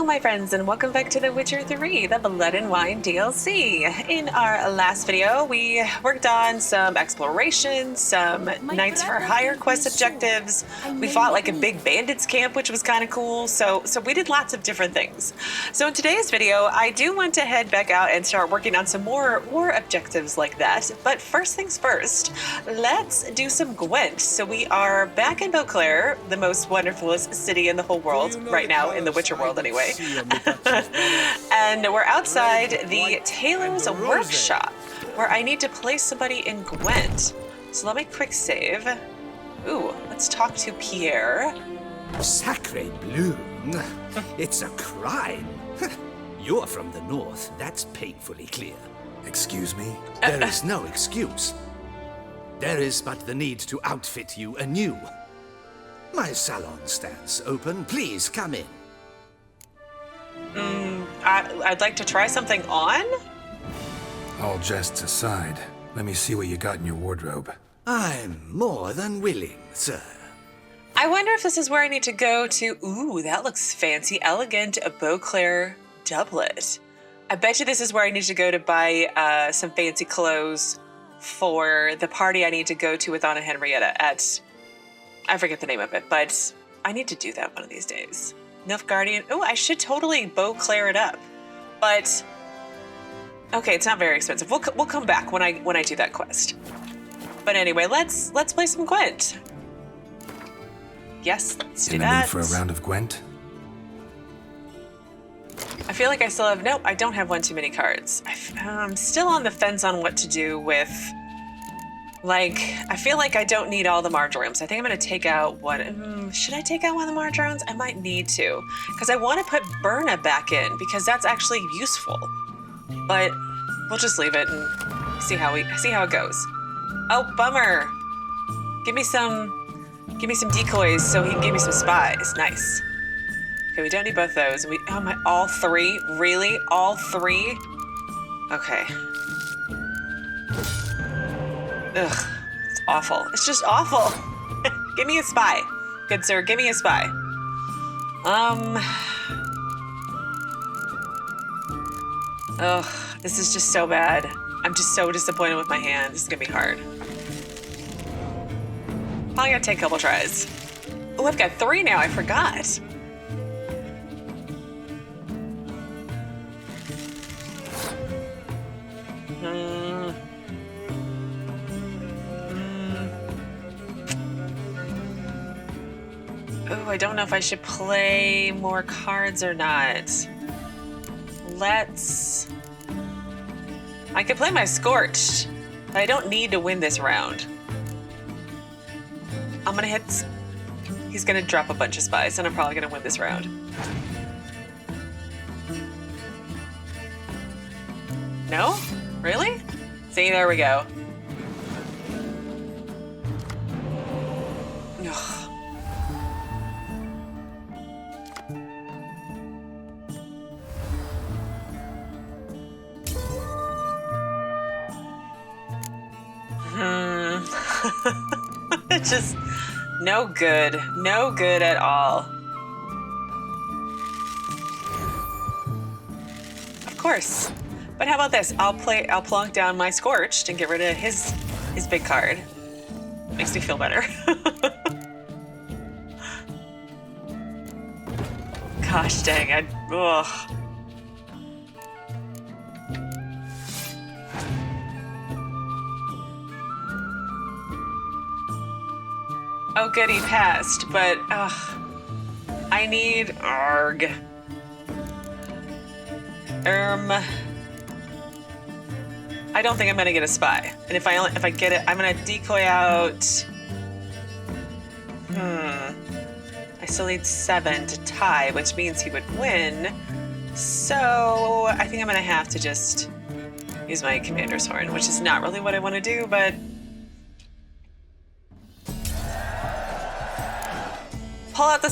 Hello my friends and welcome back to The Witcher 3, the Blood and Wine DLC. In our last video, we worked on some exploration, some Knights for Hire quest objectives. We fought like a big bandits camp, which was kind of cool. So we did lots of different things. So in today's video, I do want to head back out and start working on some more objectives like that. But first things first, let's do some Gwent. So we are back in Beauclair, the most wonderfulest city in the whole world right now, in the Witcher world anyway. And we're outside the tailor's workshop where I need to place somebody in Gwent. So let me quick save. Ooh, let's talk to Pierre. Sacre bleu. It's a crime. You're from the north, that's painfully clear. Excuse me? There is no excuse. There is but the need to outfit you anew. My salon stands open. Please come in. I'd like to try something on. All jests aside, let me see what you got in your wardrobe. I'm more than willing, sir. I wonder if this is where I need to go to. Ooh, that looks fancy, elegant, a Beauclair doublet. I bet you this is where I need to go to buy some fancy clothes for the party I need to go to with Anna Henrietta at, I forget the name of it, but I need to do that one of these days. Nilfgaardian. Oh, I should totally Beauclair it up, but okay, it's not very expensive. We'll come back when I do that quest. But anyway, let's play some Gwent. Yes, let's do that. In the mood for a round of Gwent? I feel like I still have, nope, I don't have one too many cards. I'm still on the fence on what to do with, like, I feel like I don't need all the marjorams. I think I'm going to take out one. Should I take out one of the marjorams? I might need to, because I want to put Berna back in, because that's actually useful. But we'll just leave it and see how it goes. Oh, bummer. Give me some decoys so he can give me some spies. Nice. Okay, we don't need both those. All three? Really? All three? Okay. Ugh, it's awful. It's just awful. Give me a spy. Good sir, give me a spy. Ugh, this is just so bad. I'm just so disappointed with my hand. This is gonna be hard. Probably gotta take a couple tries. Oh, I've got 3 now, I forgot. Oh, I don't know if I should play more cards or not. I could play my Scorched, but I don't need to win this round. I'm gonna hit. He's gonna drop a bunch of spies, and I'm probably gonna win this round. No? Really? See, there we go. Ugh. It's just no good at all. Of course. But how about this? I'll plonk down my Scorched and get rid of his big card. Makes me feel better. Gosh dang, ugh. Oh, good, he passed, but I need arg. I don't think I'm gonna get a spy, and if I get it, I'm gonna decoy out. I still need 7 to tie, which means he would win. So I think I'm gonna have to just use my commander's horn, which is not really what I want to do, but. Pull out the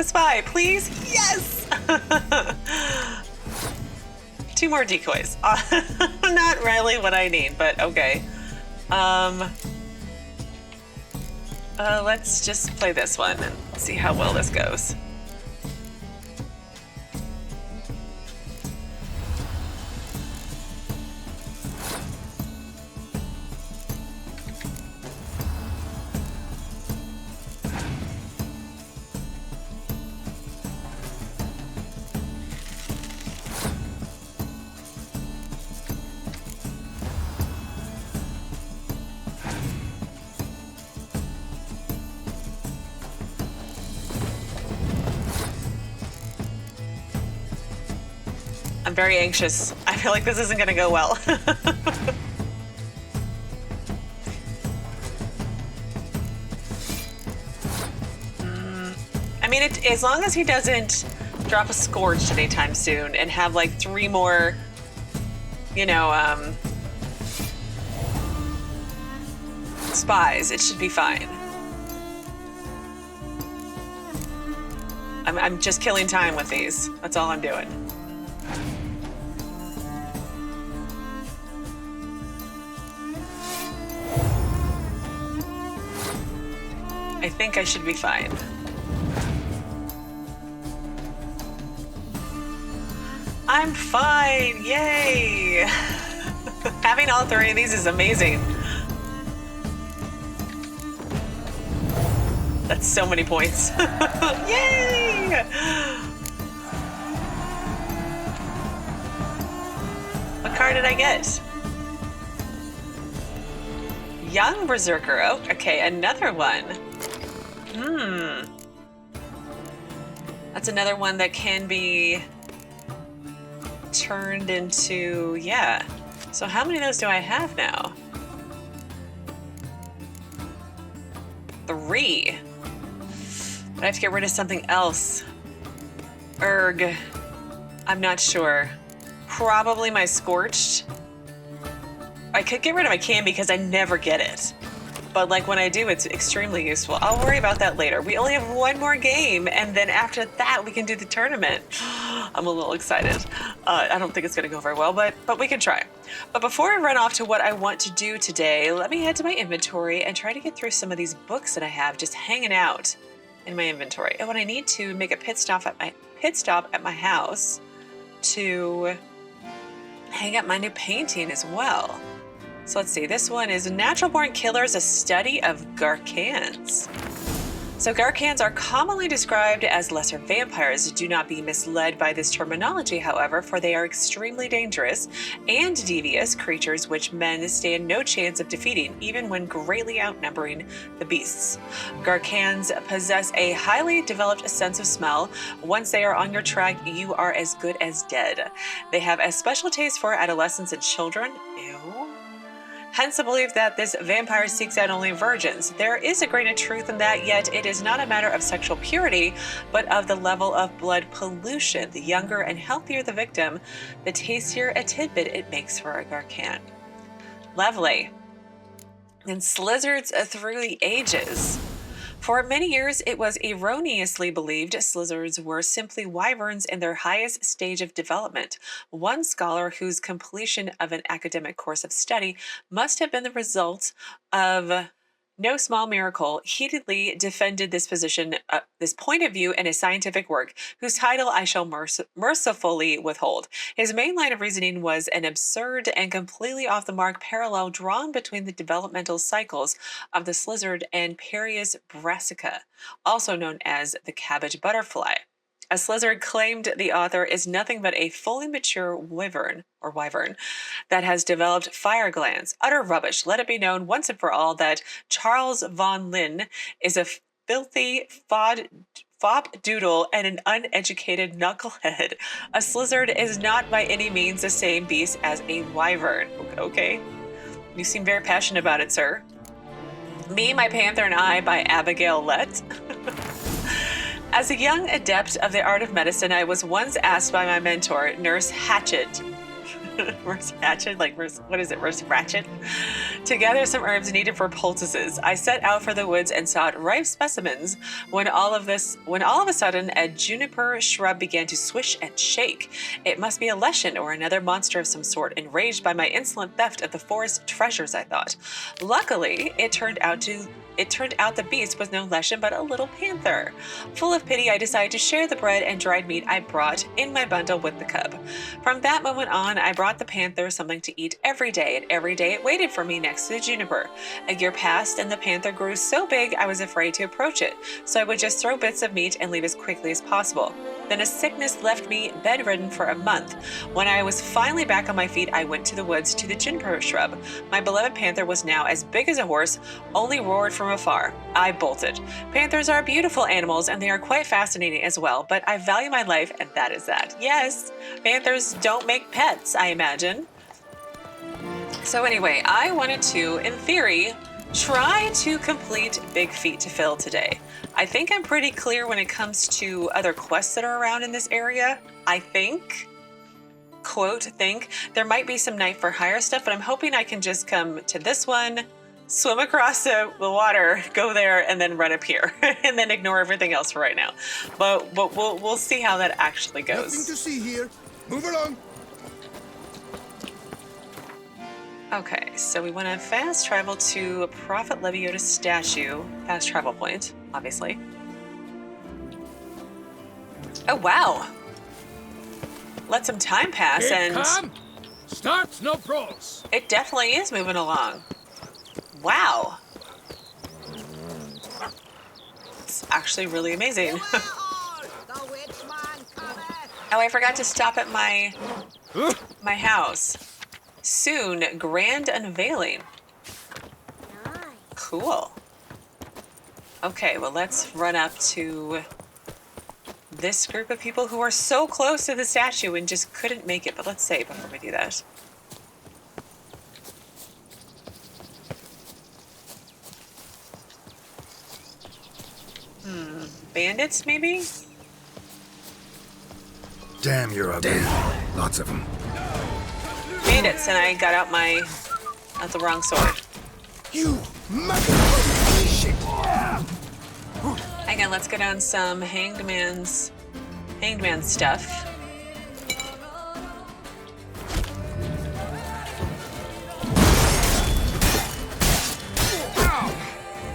spy, please. Yes! 2 more decoys. Not really what I need, but okay. Let's just play this one and see how well this goes. very anxious. I feel like this isn't gonna go well. I mean, as long as he doesn't drop a Scourged anytime soon and have like 3 more, you know, spies, it should be fine. I'm just killing time with these. That's all I'm doing. I think I should be fine. I'm fine, yay! Having all 3 of these is amazing. That's so many points. Yay! What card did I get? Young Berserker. Oh, okay, another one. That's another one that can be turned into, yeah. So how many of those do I have now? 3. But I have to get rid of something else. Erg. I'm not sure. Probably my Scorched. I could get rid of my Can because I never get it. But like when I do, it's extremely useful. I'll worry about that later. We only have 1 more game, and then after that, we can do the tournament. I'm a little excited. I don't think it's gonna go very well, but we can try. But before I run off to what I want to do today, let me head to my inventory and try to get through some of these books that I have just hanging out in my inventory. And when I need to make a pit stop at my house to hang up my new painting as well. So let's see, this one is Natural Born Killers, a study of Garkains. So Garkains are commonly described as lesser vampires. Do not be misled by this terminology, however, for they are extremely dangerous and devious creatures which men stand no chance of defeating, even when greatly outnumbering the beasts. Garkains possess a highly developed sense of smell. Once they are on your track, you are as good as dead. They have a special taste for adolescents and children. Ew. Hence the belief that this vampire seeks out only virgins. There is a grain of truth in that, yet it is not a matter of sexual purity, but of the level of blood pollution. The younger and healthier the victim, the tastier a tidbit it makes for a Garkain. Lovely. And Slyzards through the ages. For many years, it was erroneously believed Slyzards were simply wyverns in their highest stage of development. One scholar whose completion of an academic course of study must have been the result of no small miracle, heatedly defended this this point of view in a scientific work, whose title I shall mercifully withhold. His main line of reasoning was an absurd and completely off the mark parallel drawn between the developmental cycles of the Slyzard and Pierre's brassica, also known as the cabbage butterfly. A Slyzard, claimed the author, is nothing but a fully mature wyvern that has developed fire glands. Utter rubbish. Let it be known once and for all that Charles von Lynn is a filthy fop doodle and an uneducated knucklehead. A Slyzard is not by any means the same beast as a wyvern. Okay. You seem very passionate about it, sir. Me, My Panther, and I by Abigail Lette. As a young adept of the art of medicine, I was once asked by my mentor, Nurse Hatchet, Nurse Hatchet, like what is it, Nurse Ratchet, to gather some herbs needed for poultices. I set out for the woods and sought ripe specimens when all of a sudden a juniper shrub began to swish and shake. It must be a Leshen or another monster of some sort, enraged by my insolent theft of the forest treasures, I thought. Luckily, it turned out the beast was no Leshen but a little panther. Full of pity, I decided to share the bread and dried meat I brought in my bundle with the cub. From that moment on, I brought the panther something to eat every day, and every day it waited for me next to the juniper. A year passed, and the panther grew so big I was afraid to approach it, so I would just throw bits of meat and leave as quickly as possible. Then a sickness left me bedridden for a month. When I was finally back on my feet, I went to the woods to the juniper shrub. My beloved panther was now as big as a horse, only roared from afar. I bolted. Panthers are beautiful animals, and they are quite fascinating as well, but I value my life, and that is that. Yes, panthers don't make pets, I imagine. So anyway, I wanted to, in theory, try to complete Big Feet to Fill today. I think I'm pretty clear when it comes to other quests that are around in this area. I think, quote, think, there might be some Night for Hire stuff, but I'm hoping I can just come to this one, swim across the water, go there, and then run up here, and then ignore everything else for right now. But we'll see how that actually goes. Nothing to see here. Move along. Okay, so we want to fast travel to Prophet Lebioda's statue. Fast travel point, obviously. Oh, wow. Let some time pass and... Come. Start, no brawls. It definitely is moving along. Wow. It's actually really amazing. Oh, I forgot to stop at my house. Soon, grand unveiling. Cool. Okay, well, let's run up to this group of people who are so close to the statue and just couldn't make it. But let's save before we do that. Bandits, maybe? Damn, you're ugly. Lots of them. Bandits, and I got out the wrong sword. You motherfucking shit. Hang on, let's go down some hanged man stuff.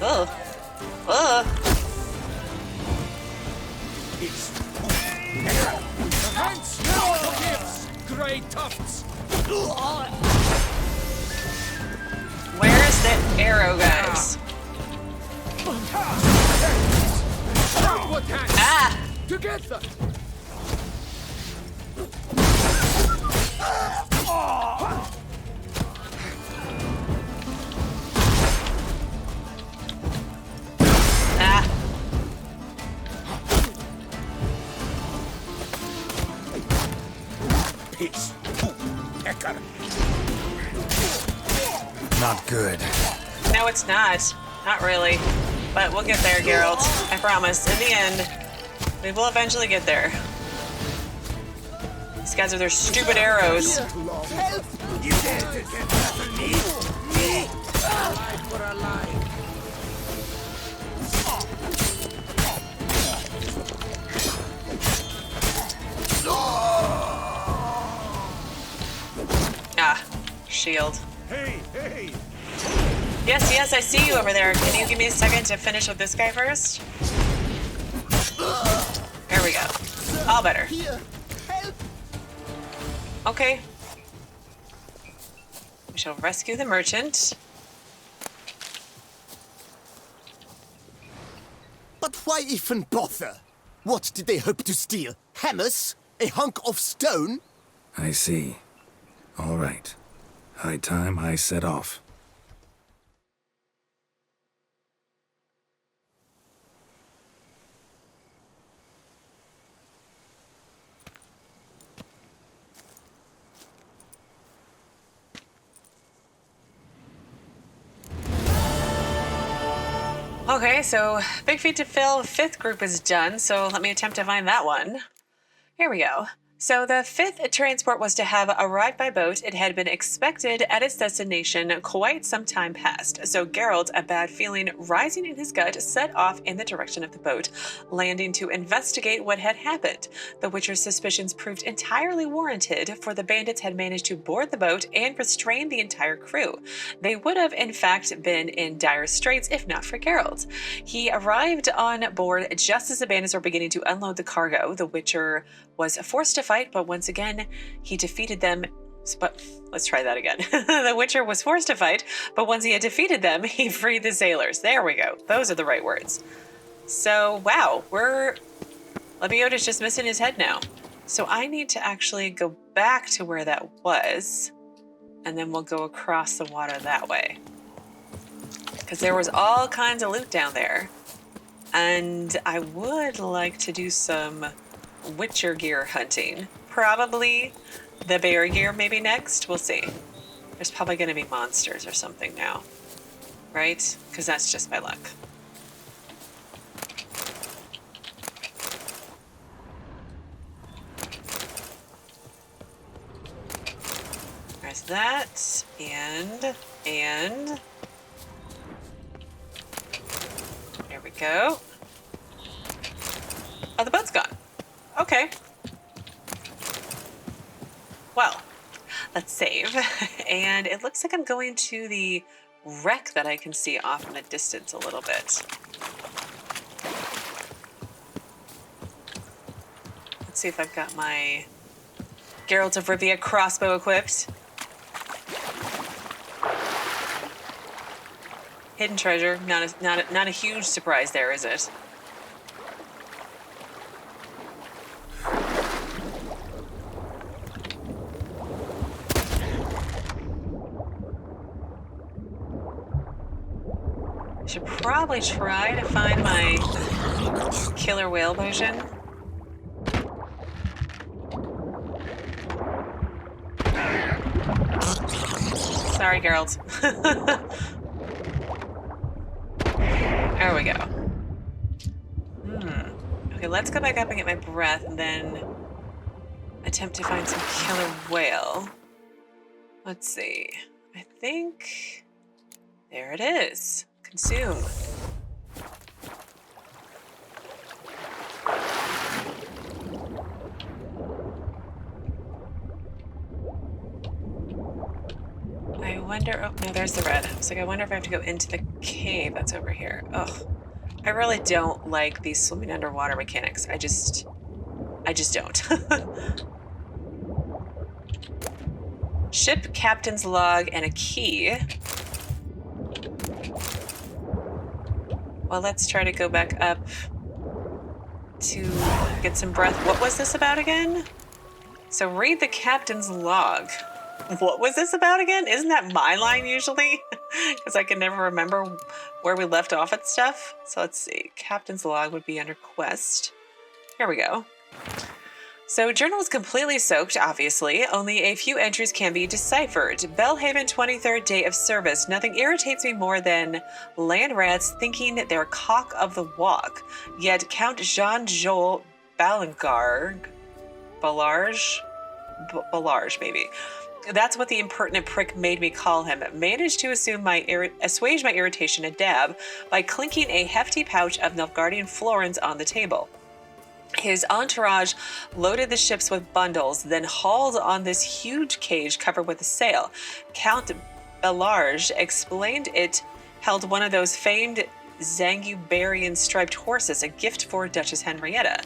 Ugh. Ugh. Great tufts. Where's the arrow, guys? Ah! Together. Ah! Peace. Not good. No, it's not. Not really. But we'll get there, Geralt. I promise. In the end, we will eventually get there. These guys with their stupid arrows. Help! You dare to get after me? Me? Alive for alive. Ah, shield. Hey, hey! Yes, I see you over there. Can you give me a second to finish with this guy first? There we go. All better. Here, help! Okay. We shall rescue the merchant. But why even bother? What did they hope to steal? Hammers? A hunk of stone? I see. All right. High time I set off. Okay, so Big Feet to Fill, 5th group is done, so let me attempt to find that one. Here we go. So the 5th transport was to have arrived by boat. It had been expected at its destination quite some time past. So Geralt, a bad feeling rising in his gut, set off in the direction of the boat, landing to investigate what had happened. The Witcher's suspicions proved entirely warranted, for the bandits had managed to board the boat and restrain the entire crew. They would have, in fact, been in dire straits if not for Geralt. He arrived on board just as the bandits were beginning to unload the cargo. The Witcher was forced to fight, but once again, he defeated them. But let's try that again. The Witcher was forced to fight, but once he had defeated them, he freed the sailors. There we go. Those are the right words. So, wow, we're Lebioda's just missing his head now. So I need to actually go back to where that was, and then we'll go across the water that way. Because there was all kinds of loot down there. And I would like to do some Witcher gear hunting. Probably the bear gear maybe next. We'll see. There's probably going to be monsters or something now. Right? Because that's just my luck. There's that. And... There we go. Oh, the boat's gone. Okay. Well, let's save. And it looks like I'm going to the wreck that I can see off in the distance a little bit. Let's see if I've got my Geralt of Rivia crossbow equipped. Hidden treasure, not a huge surprise there, is it? I should probably try to find my killer whale potion. Sorry, Geralt. There we go. Okay, let's go back up and get my breath and then attempt to find some killer whale. Let's see. I think... There it is. Consume. I wonder... Oh, no, there's the red. I was like, I wonder if I have to go into the cave that's over here. Ugh. I really don't like these swimming underwater mechanics. I just don't. Ship captain's log and a key. Well, let's try to go back up to get some breath. What was this about again? So read the captain's log. What was this about again? Isn't that my line usually? Because I can never remember where we left off at stuff. So let's see. Captain's log would be under quest. Here we go. So journal is completely soaked, obviously. Only a few entries can be deciphered. Belhaven, 23rd day of service. Nothing irritates me more than land rats thinking they're cock of the walk. Yet Count Jean-Joel Ballarge maybe. That's what the impertinent prick made me call him. Managed to assuage my irritation a dab by clinking a hefty pouch of Nilfgaardian florins on the table. His entourage loaded the ships with bundles, then hauled on this huge cage covered with a sail. Count Ballarge explained it held one of those famed Zangubarian striped horses, a gift for Duchess Henrietta.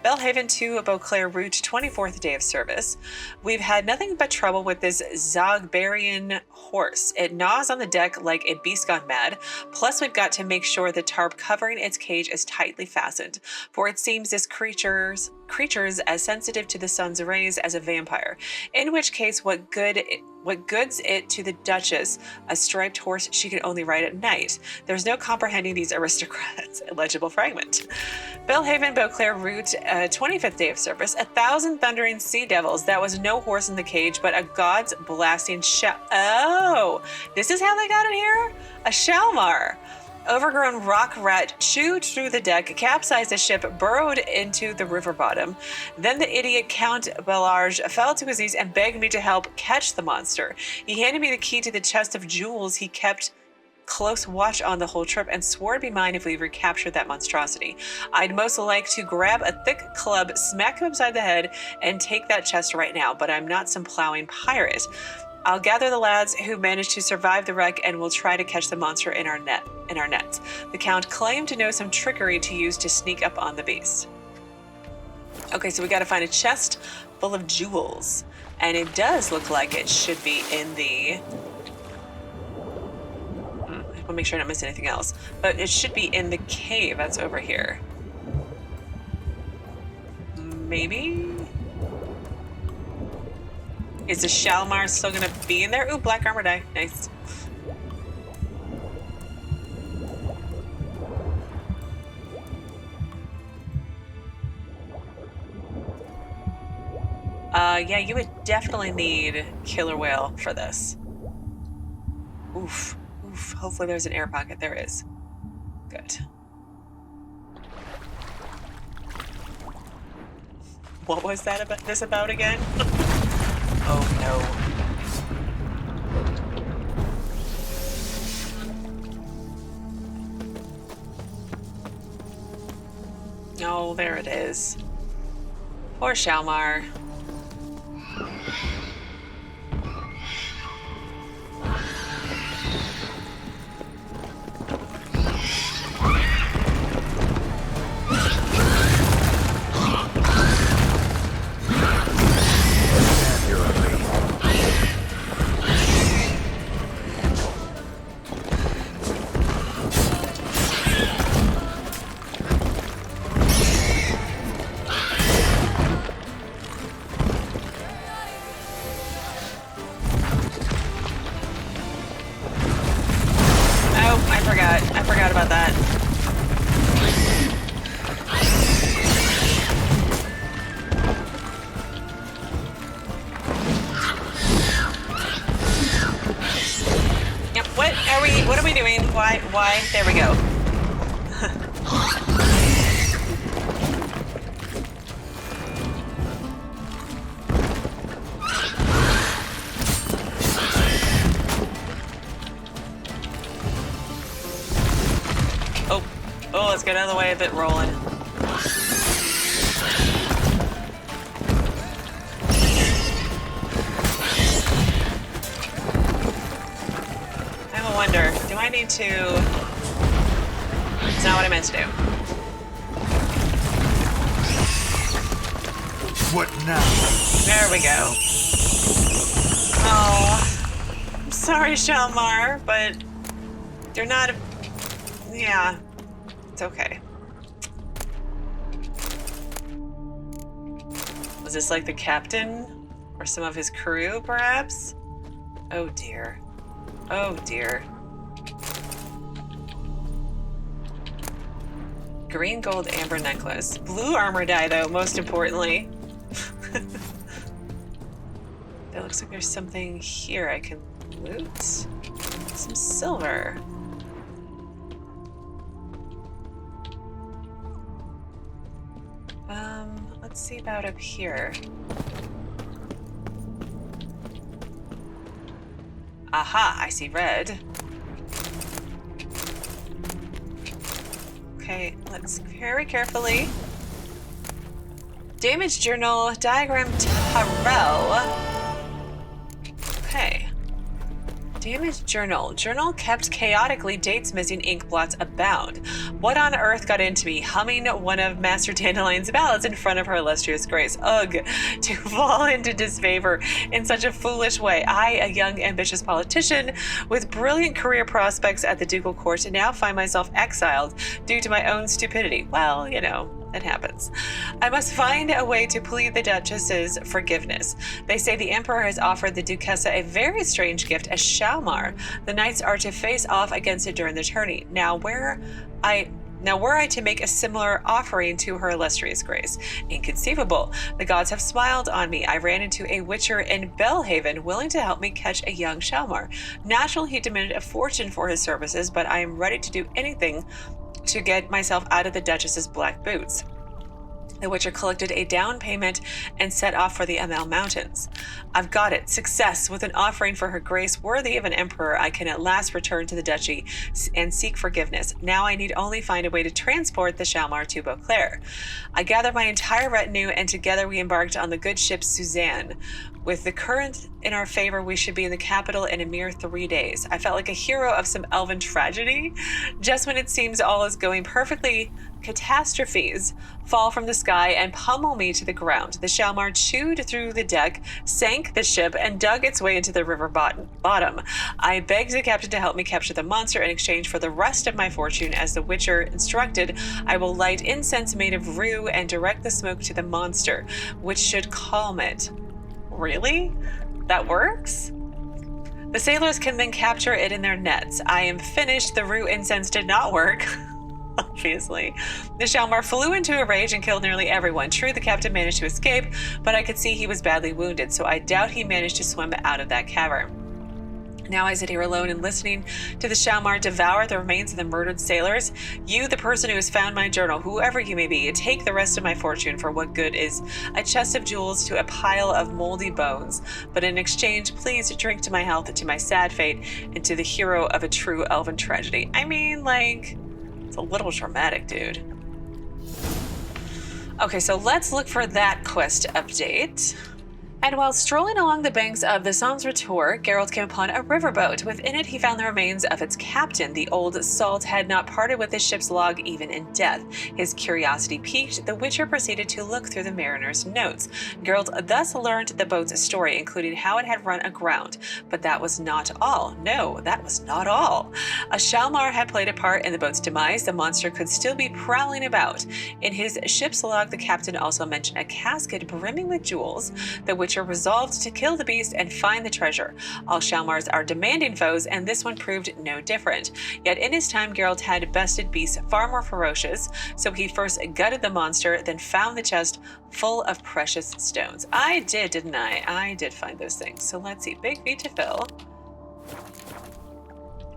Belhaven to Beauclair route, 24th day of service. We've had nothing but trouble with this Zogbarian horse. It gnaws on the deck like a beast gone mad. Plus, we've got to make sure the tarp covering its cage is tightly fastened, for it seems this creature's as sensitive to the sun's rays as a vampire. In which case, what goods it to the Duchess, a striped horse she can only ride at night? There's no comprehending these aristocrats. Illegible fragment. Belhaven, Beauclair route, 25th day of service. 1,000 thundering sea devils. That was no horse in the cage, but a god's blasting Oh, this is how they got in here? A Shaelmaar. Overgrown rock rat chewed through the deck, capsized the ship, burrowed into the river bottom. Then the idiot Count Ballarge fell to his knees and begged me to help catch the monster. He handed me the key to the chest of jewels he kept close watch on the whole trip and swore to be mine if we recaptured that monstrosity. I'd most like to grab a thick club, smack him upside the head, and take that chest right now, but I'm not some plowing pirate. I'll gather the lads who managed to survive the wreck and we'll try to catch the monster in our nets. The Count claimed to know some trickery to use to sneak up on the beast. Okay, so we got to find a chest full of jewels. And it does look like it should be in the... I want to make sure I don't miss anything else. But it should be in the cave that's over here. maybe? Is the Shaelmaar still gonna be in there? Ooh, black armor die. Nice. Yeah, you would definitely need killer whale for this. Oof. Oof. Hopefully there's an air pocket. There is. Good. What was that about this about again? Oh no. Oh, there it is. Poor Shaelmaar. I forgot about that. Yep, what are we doing? Why? There we go. Oh, let's get out of the way of it rolling. I have a wonder. Do I need to... It's not what I meant to do. What now? There we go. Oh, I'm sorry, Shaelmaar, but you're not... Yeah. It's okay. Was this like the captain? Or some of his crew, perhaps? Oh dear. Oh dear. Green, gold, amber necklace. Blue armor die, though, most importantly. It looks like there's something here I can loot. Some silver. Let's see about up here. Aha, I see red. Okay, let's very carefully. Damage journal, diagram Tah'rel. Okay. Damage journal. Journal kept chaotically, dates missing, ink blots abound. What on earth got into me, humming one of Master Dandelion's ballads in front of her illustrious grace? Ugh, to fall into disfavor in such a foolish way. I, a young, ambitious politician with brilliant career prospects at the ducal court, now find myself exiled due to my own stupidity. Well, you know, it happens. I must find a way to plead the Duchess's forgiveness. They say the Emperor has offered the Duchessa a very strange gift as Shaelmaar. The knights are to face off against it during the tourney. Now, were I to make a similar offering to her illustrious grace? Inconceivable. The gods have smiled on me. I ran into a witcher in Belhaven willing to help me catch a young Shaelmaar. Naturally, he demanded a fortune for his services, but I am ready to do anything to get myself out of the Duchess's black boots. The Witcher collected a down payment and set off for the ML Mountains. I've got it. Success. With an offering for her grace worthy of an emperor, I can at last return to the duchy and seek forgiveness. Now I need only find a way to transport the Shaelmaar to Beauclair. I gathered my entire retinue, and together we embarked on the good ship Suzanne. With the current in our favor, we should be in the capital in a mere 3 days. I felt like a hero of some elven tragedy. Just when it seems all is going perfectly, catastrophes fall from the sky and pummel me to the ground. The Shaelmaar chewed through the deck, sank the ship, and dug its way into the river bottom. I begged the captain to help me capture the monster in exchange for the rest of my fortune. As the Witcher instructed, I will light incense made of rue and direct the smoke to the monster, which should calm it. Really? That works? The sailors can then capture it in their nets. I am finished. The rue incense did not work. Obviously. The Shaelmaar flew into a rage and killed nearly everyone. True, the captain managed to escape, but I could see he was badly wounded, so I doubt he managed to swim out of that cavern. Now I sit here alone and listening to the Shaelmaar devour the remains of the murdered sailors. You, the person who has found my journal, whoever you may be, take the rest of my fortune. For what good is a chest of jewels to a pile of moldy bones? But in exchange, please drink to my health, to my sad fate, and to the hero of a true elven tragedy. I mean, like, it's a little dramatic, dude. Okay, so let's look for that quest update. And while strolling along the banks of the Sans Retour, Geralt came upon a riverboat. Within it, he found the remains of its captain. The old salt had not parted with his ship's log even in death. His curiosity piqued, the Witcher proceeded to look through the mariner's notes. Geralt thus learned the boat's story, including how it had run aground. But that was not all. No, that was not all. A Shaelmaar had played a part in the boat's demise. The monster could still be prowling about. In his ship's log, the captain also mentioned a casket brimming with jewels. The Witcher resolved to kill the beast and find the treasure. All Shaelmaars are demanding foes, and this one proved no different. Yet in his time, Geralt had bested beasts far more ferocious, so he first gutted the monster, then found the chest full of precious stones. I did, didn't I? I did find those things. So let's see. Big feat to fill.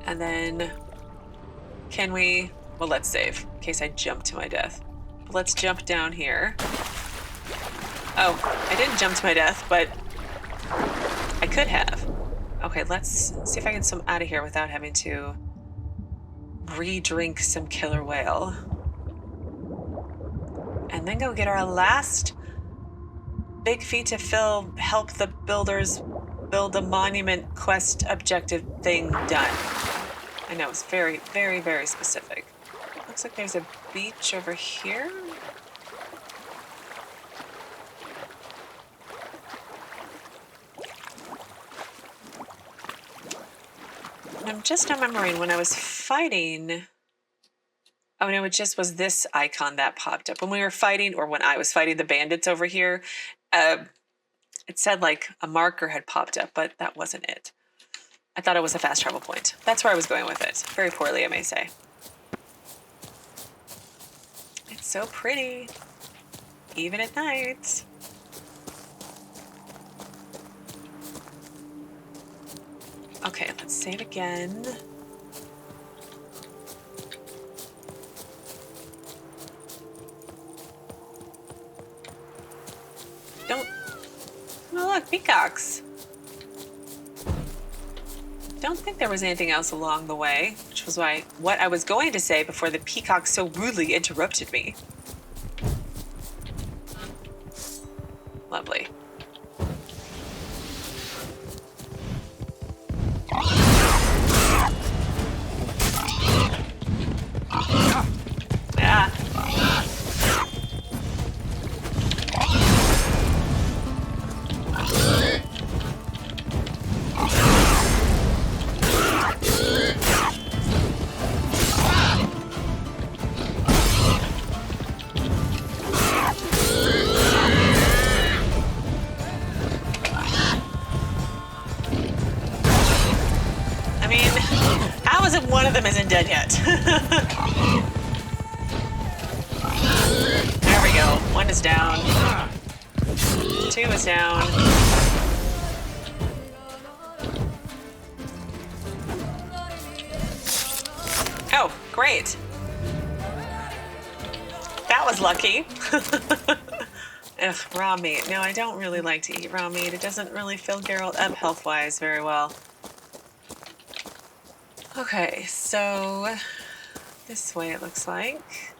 And then can we... Well, let's save in case I jump to my death. Let's jump down here. Oh, I didn't jump to my death, but I could have. Okay, let's see if I can swim out of here without having to re-drink some killer whale. And then go get our last big feat to fill, help the builders build a monument quest objective thing done. I know, it's very, very, very specific. Looks like there's a beach over here. I'm just remembering when I was fighting. Oh no, it just was this icon that popped up. When we were fighting, or when I was fighting the bandits over here, it said like a marker had popped up, but that wasn't it. I thought it was a fast travel point. That's where I was going with it. Very poorly, I may say. It's so pretty, even at night. Okay, let's save again. Don't... Oh, look, peacocks. Don't think there was anything else along the way, which was what I was going to say before the peacock so rudely interrupted me. Lovely. Yeah. I mean, how is it one of them isn't dead yet? There we go. One is down. Two is down. Oh, great. That was lucky. Ugh, raw meat. No, I don't really like to eat raw meat. It doesn't really fill Geralt up health-wise very well. Okay, so this way it looks like.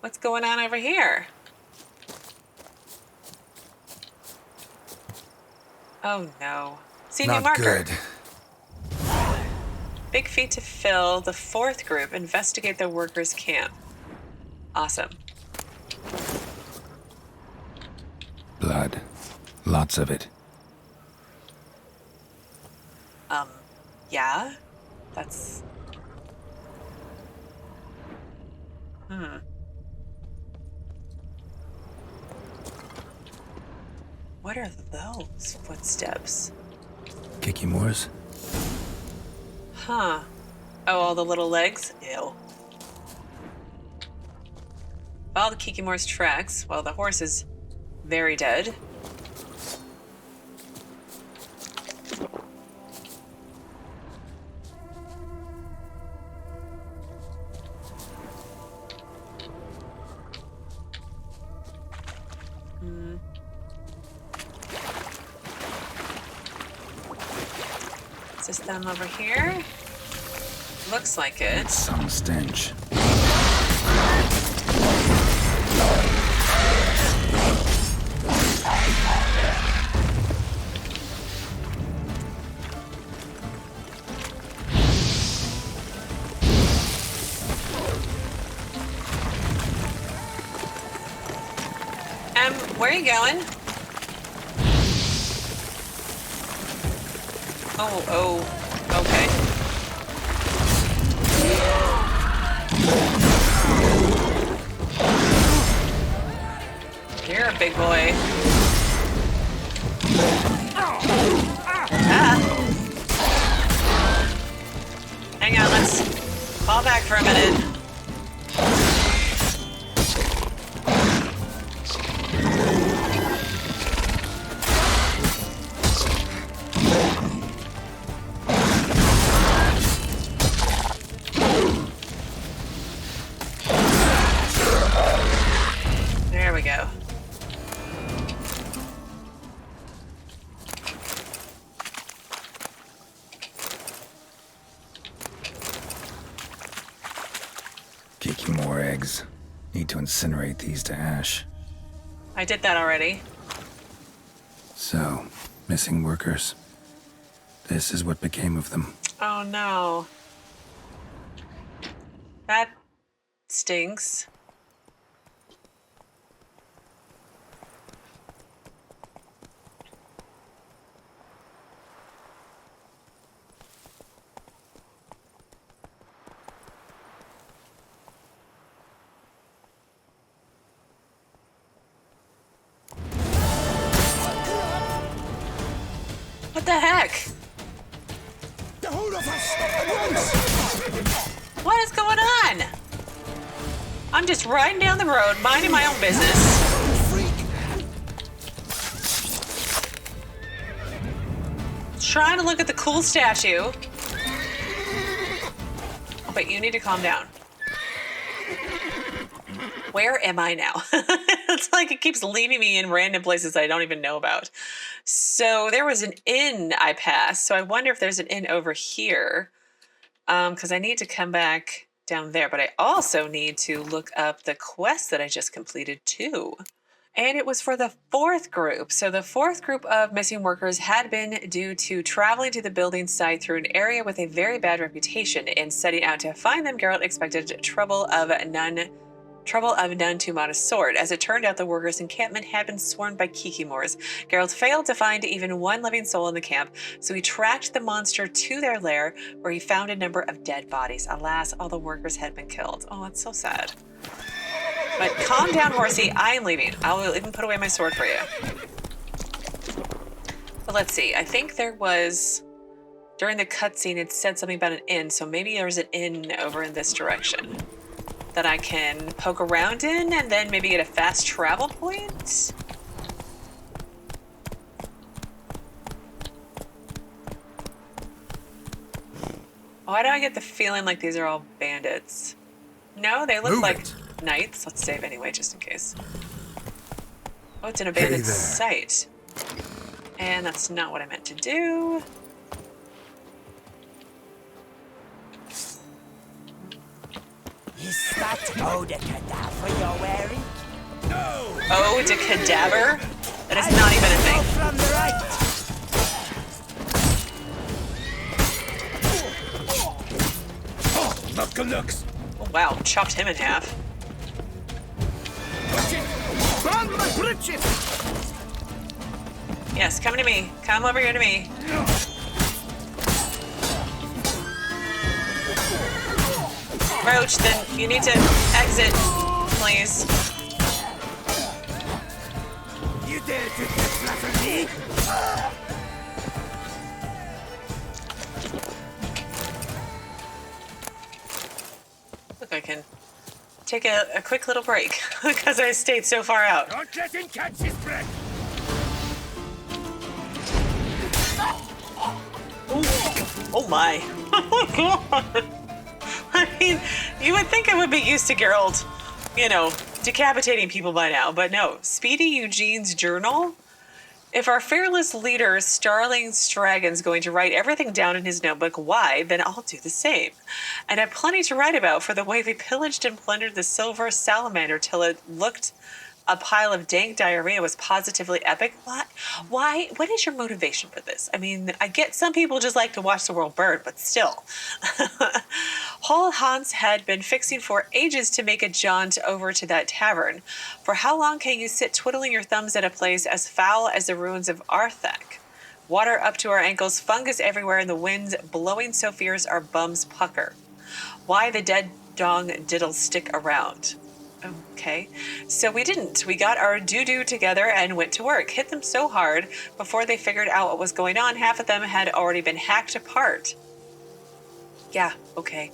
What's going on over here? Oh no. See, new Not marker. good. Big feat to fill. The 4th group. Investigate the workers' camp. Awesome. Blood. Lots of it. Yeah? That's... What are those footsteps? Kikimore's? Huh. Oh, all the little legs? Ew. Follow the Kikimore's tracks while the horse is very dead. Is this them over here? Looks like it. Some stench. Where are you going? Oh, okay. You're a big boy. Ah. Hang on, let's fall back for a minute. There we go. Kikimore eggs. Need to incinerate these to ash. I did that already. So, missing workers. This is what became of them. Oh no. That stinks. What the heck? The whole of us at once! What is going on? I'm just riding down the road, minding my own business. Trying to look at the cool statue. Oh, but you need to calm down. Where am I now? It's like it keeps leaving me in random places I don't even know about. So there was an inn I passed. So I wonder if there's an inn over here. Because I need to come back down there. But I also need to look up the quest that I just completed too. And it was for the 4th group. So the 4th group of missing workers had been due to traveling to the building site through an area with a very bad reputation. In setting out to find them, Geralt expected trouble of none too modest sort. As it turned out, the workers' encampment had been swarmed by Kikimores. Geralt failed to find even one living soul in the camp, so he tracked the monster to their lair, where he found a number of dead bodies. Alas, all the workers had been killed. Oh, that's so sad. But calm down, horsey. I am leaving. I will even put away my sword for you. But let's see. I think there was... During the cutscene, it said something about an inn, so maybe there's an inn over in this direction that I can poke around in and then maybe get a fast travel point? Why do I get the feeling like these are all bandits? No, they look like knights. Let's save anyway, just in case. Oh, it's an abandoned site. And that's not what I meant to do. Is that Eau de Cadaver you're wearing? No! Eau de Cadaver? That is not even a thing. From the right. looks. Oh, wow, chopped him in half. Burn my britches! Yes, come to me. Come over here to me. Roach, then you need to exit, please. You dare to flatter me? Look, I can take a quick little break because I stayed so far out. Don't let him catch his breath. Oh my. Oh god. I mean, you would think I would be used to Geralt, you know, decapitating people by now, but no. Speedy Eugene's journal? If our fearless leader, Starling Stragon's going to write everything down in his notebook, why, then I'll do the same. And I've plenty to write about for the way we pillaged and plundered the silver salamander till it looked a pile of dank diarrhea was positively epic. Why? What is your motivation for this? I mean, I get some people just like to watch the world burn, but still. Whole Hans had been fixing for ages to make a jaunt over to that tavern. For how long can you sit twiddling your thumbs at a place as foul as the ruins of Arthak? Water up to our ankles, fungus everywhere, and the winds blowing so fierce our bums pucker. Why the dead dong diddle stick around? Okay, so we didn't. We got our doo-doo together and went to work. Hit them so hard before they figured out what was going on. Half of them had already been hacked apart. Yeah, okay.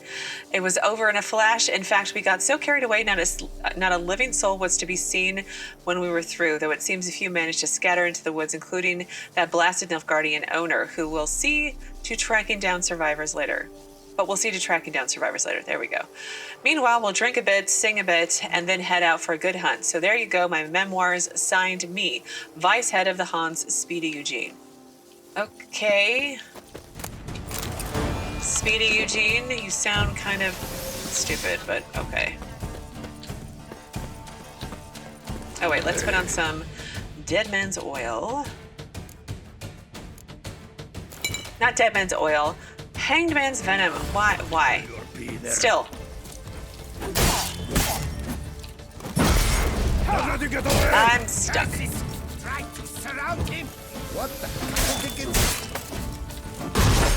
It was over in a flash. In fact, we got so carried away, not a living soul was to be seen when we were through, though it seems a few managed to scatter into the woods, including that blasted Nilfgaardian owner, who will see to tracking down survivors later. But we'll see to tracking down survivors later. There we go. Meanwhile, we'll drink a bit, sing a bit, and then head out for a good hunt. So there you go, my memoirs, signed me, Vice Head of the Hans, Speedy Eugene. Okay. Speedy Eugene, you sound kind of stupid, but okay. Oh wait, let's put on some Dead Man's Oil. Not Dead Man's Oil. Hanged Man's Venom. Why? Still. I'm stuck. Try to surround him. What the heck?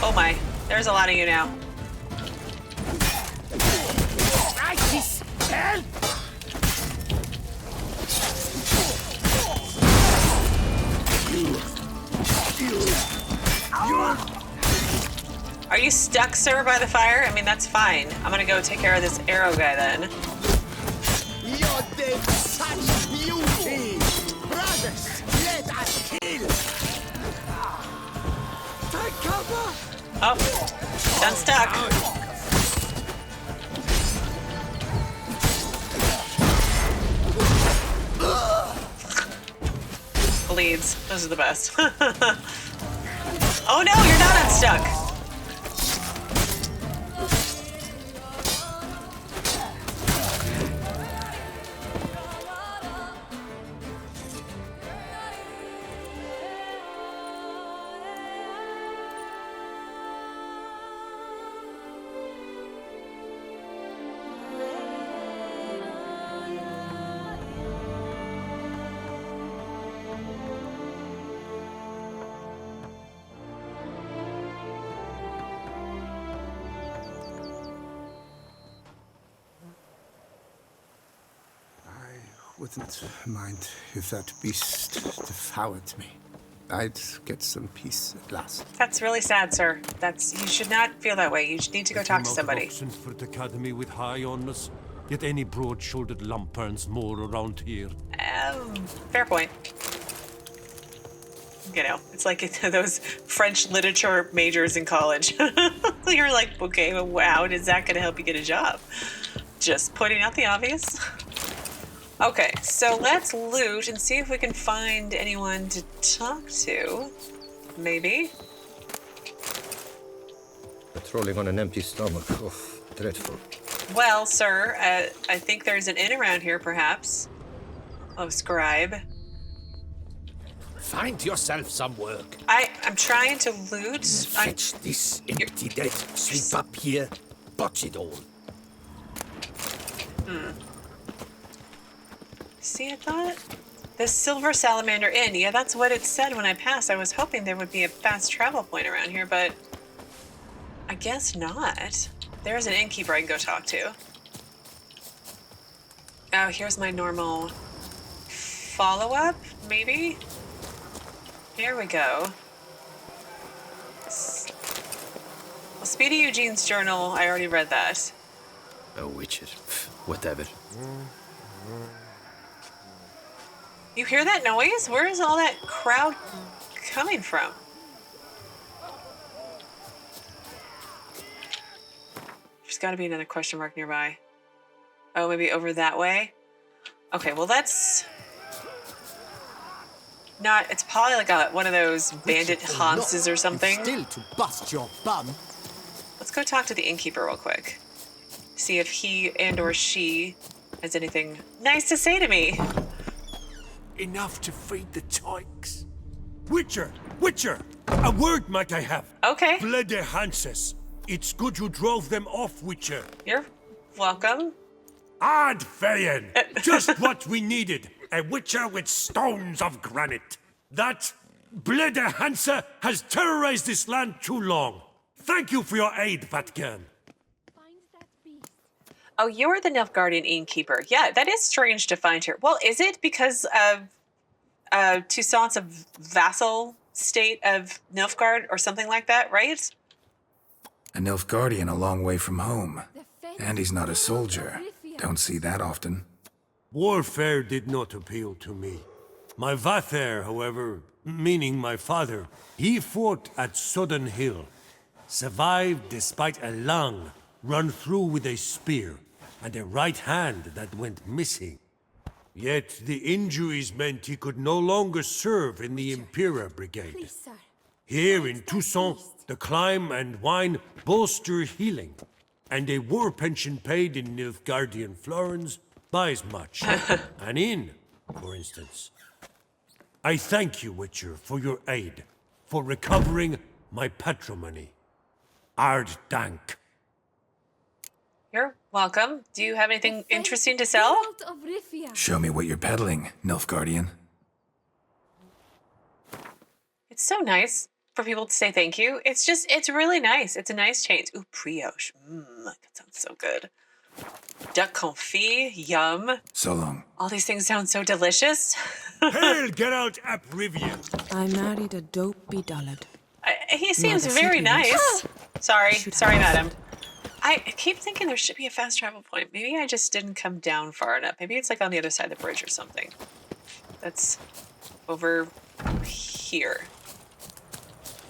Oh my. There's a lot of you now. Try this. Help! Are you stuck, sir, by the fire? I mean, that's fine. I'm gonna go take care of this arrow guy then. You're dead such beauty! Brothers, let us kill! Take cover! Oh, done stuck. Bleeds. Those are the best. Oh no, you're not unstuck. Wouldn't mind if that beast devoured me. I'd get some peace at last. That's really sad, sir. You should not feel that way. You need to go talk to somebody. Options for the academy with high honors, yet any broad-shouldered lump earns more around here. Fair point. You know, it's like those French literature majors in college. You're like, okay, well, how is that going to help you get a job? Just pointing out the obvious. Okay, so let's loot and see if we can find anyone to talk to. Maybe. Patrolling on an empty stomach. Oh, dreadful. Well, sir, I think there's an inn around here, perhaps. Oh, scribe. Find yourself some work. I'm trying to loot. Fetch this empty dead. Sweep up here. Botch it all. See, I thought the Silver Salamander Inn. Yeah, that's what it said when I passed. I was hoping there would be a fast travel point around here, but I guess not. There's an innkeeper I can go talk to. Oh, here's my normal follow-up, maybe? Here we go. Well, Speedy Eugene's journal, I already read that. Oh, witches. Whatever. You hear that noise? Where is all that crowd coming from? There's got to be another question mark nearby. Oh, maybe over that way? Okay, well that's not... It's probably like one of those bandit Hanses or something. Still to bust your bum. Let's go talk to the innkeeper real quick. See if he and or she has anything nice to say to me. Enough to feed the tykes. Witcher! Witcher! A word might I have? Okay. Blede Hanses. It's good you drove them off, Witcher. You're welcome. Ad Feyen! Just what we needed. A Witcher with stones of granite. That Blede Hanse has terrorized this land too long. Thank you for your aid, Vatgan. Oh, you're the Nilfgaardian innkeeper. Yeah, that is strange to find here. Well, is it because of Toussaint's a vassal state of Nilfgaard or something like that, right? A Nilfgaardian a long way from home. And he's not a soldier. Don't see that often. Warfare did not appeal to me. My Vather, however, meaning my father, he fought at Sodden Hill. Survived despite a lung run through with a spear, and a right hand that went missing. Yet the injuries meant he could no longer serve in the Imperial Brigade. Here in Toussaint, the climb and wine bolster healing, and a war pension paid in Nilfgaardian florins buys much. An inn, for instance. I thank you, Witcher, for your aid, for recovering my patrimony. Ard Dank. You're welcome. Do you have anything interesting to sell? Geralt of Rivia. Show me what you're peddling, Nilfgaardian. It's so nice for people to say thank you. It's really nice. It's a nice change. Ooh, brioche. That sounds so good. Duck confit, yum. So long. All these things sound so delicious. Hail Geralt ap Rivia. I married a dopey dullard. He seems Not a very city nice. Sorry, Should sorry, have. madam. I keep thinking there should be a fast travel point. Maybe I just didn't come down far enough. Maybe it's like on the other side of the bridge or something. That's over here.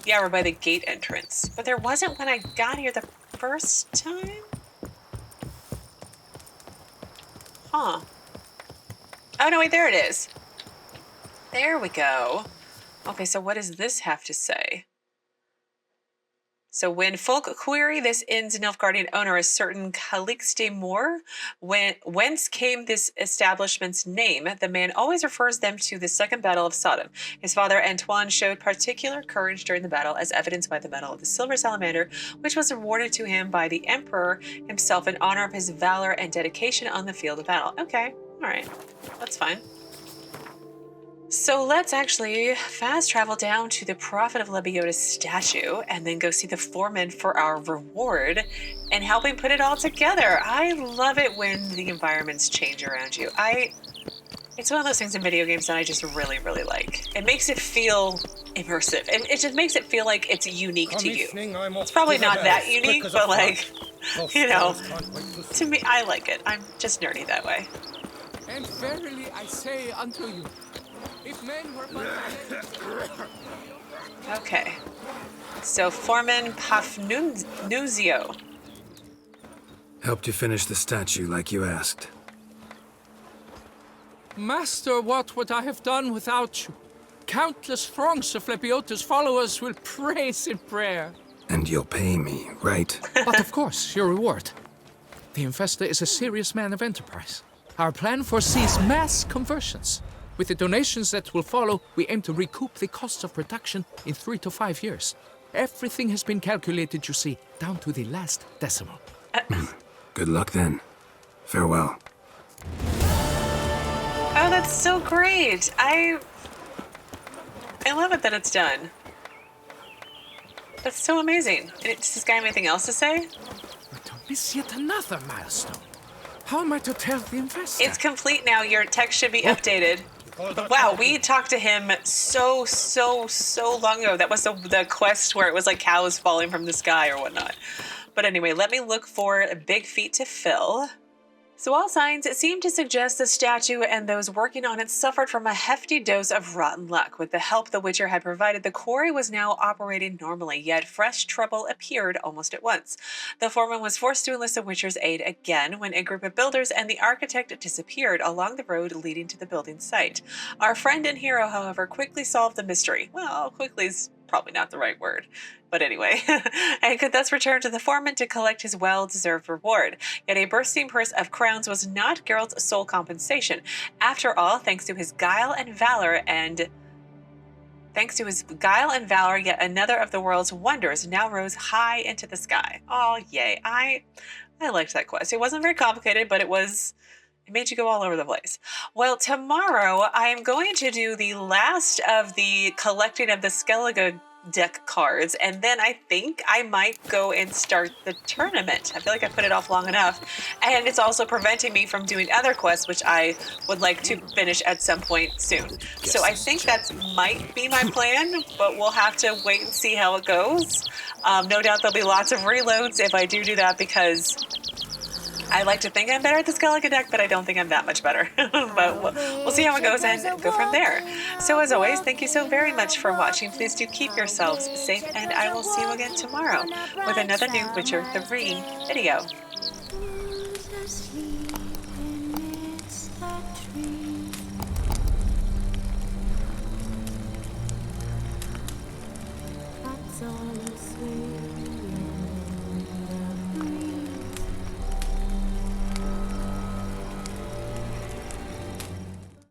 Yeah, we're by the gate entrance. But there wasn't when I got here the first time? Huh. Oh, no, wait, there it is. There we go. Okay, so what does this have to say? So when folk query this inn's Nilfgaardian owner, a certain Calixte Moire, whence came this establishment's name, the man always refers them to the Second Battle of Sodom. His father Antoine showed particular courage during the battle, as evidenced by the Medal of the Silver Salamander, which was awarded to him by the Emperor himself in honor of his valor and dedication on the field of battle. Okay, all right, that's fine. So let's actually fast travel down to the Prophet of Lebioda's statue and then go see the Foreman for our reward and help him put it all together. I love it when the environments change around you. It's one of those things in video games that I just really, really like. It makes it feel immersive. It just makes it feel like it's unique to you. It's probably not that unique, but like, you know, to me, I like it. I'm just nerdy that way. And verily I say unto you, if men were but Okay. So Foreman Pafnuzio. Helped you finish the statue like you asked. Master, what would I have done without you? Countless throngs of Lebioda's followers will praise in prayer. And you'll pay me, right? But of course, your reward. The investor is a serious man of enterprise. Our plan foresees mass conversions. With the donations that will follow, we aim to recoup the costs of production in 3 to 5 years. Everything has been calculated, you see, down to the last decimal. Good luck then. Farewell. Oh, that's so great. I love it that it's done. That's so amazing. Does this guy have anything else to say? We don't miss yet another milestone. How am I to tell the investor? It's complete now. Your text should be updated. Wow, we talked to him so long ago. That was the quest where it was like cows falling from the sky or whatnot. But anyway, let me look for a big feat to fill. So all signs seem to suggest the statue and those working on it suffered from a hefty dose of rotten luck. With the help the Witcher had provided, the quarry was now operating normally, yet fresh trouble appeared almost at once. The foreman was forced to enlist the Witcher's aid again when a group of builders and the architect disappeared along the road leading to the building site. Our friend and hero, however, quickly solved the mystery. Well, quickly is probably not the right word. But anyway, and could thus return to the foreman to collect his well-deserved reward. Yet a bursting purse of crowns was not Geralt's sole compensation. After all, thanks to his guile and valor, yet another of the world's wonders now rose high into the sky. Oh, yay. I liked that quest. It wasn't very complicated, but it made you go all over the place. Well, tomorrow I am going to do the last of the collecting of the Skellige deck cards, and then I think I might go and start the tournament. I feel like I put it off long enough, and it's also preventing me from doing other quests, which I would like to finish at some point soon. So I think that might be my plan, but we'll have to wait and see how it goes. No doubt there'll be lots of reloads if I do that, because I like to think I'm better at the Skellige deck, but I don't think I'm that much better. But we'll see how it goes and go from there. So as always, thank you so very much for watching. Please do keep yourselves safe, and I will see you again tomorrow with another new Witcher 3 video.